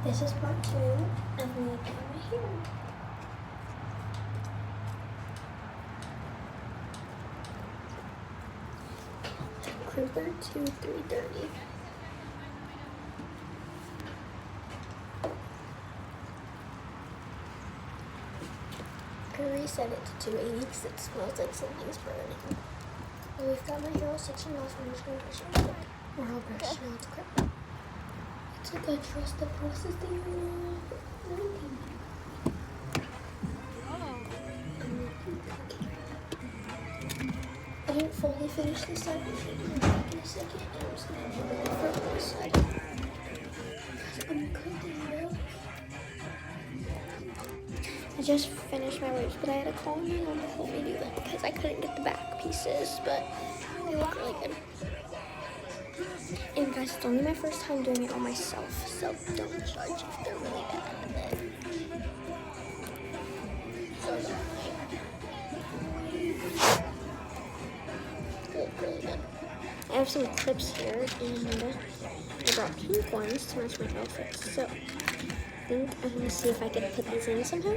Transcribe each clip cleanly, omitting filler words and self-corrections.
This is part 2 of me doing my hair. Crimper to 330. I reset it to 280 because it smells like something's burning. Well, we've got my hair all sectioned off and I'm just going to brush it real quick. Or I'll brush now it's quick. It's like I trust the process that you're learning. I didn't fully finish this side, but I'm back in a second and I'm just going to do it for this side. I'm cooking, I just finished my waves, but I had to call my mom to help me do that because I couldn't get the back pieces, but they look really good. And guys, it's only my first time doing it all myself, so don't judge if they're really bad. They look really good. I have some clips here, and I brought pink ones to match my outfit, so I think I'm gonna see if I can put these in somehow.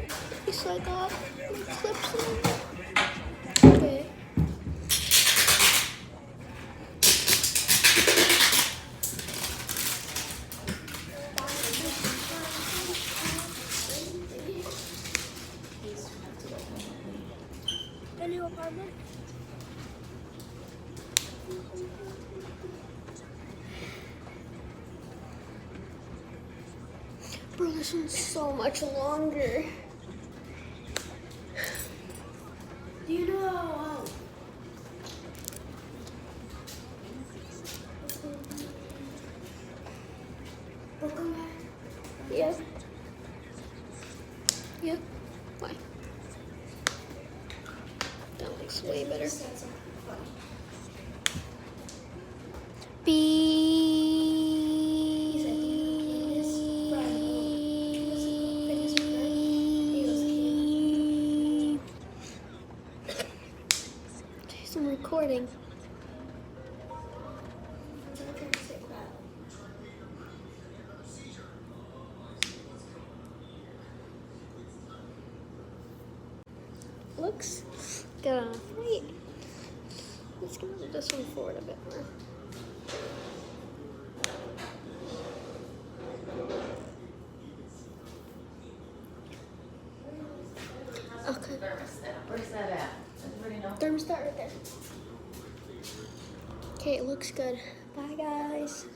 So I got my clips in. Okay. The new apartment. Bro, this one's so much longer. Do you know welcome back? Yeah. Yeah. Why? That looks way better. I'm recording. Looks good. Wait. Let's move this one forward a bit more. Okay. Where's that at? Everybody know? Thermostat right there. Okay, it looks good. Bye, guys.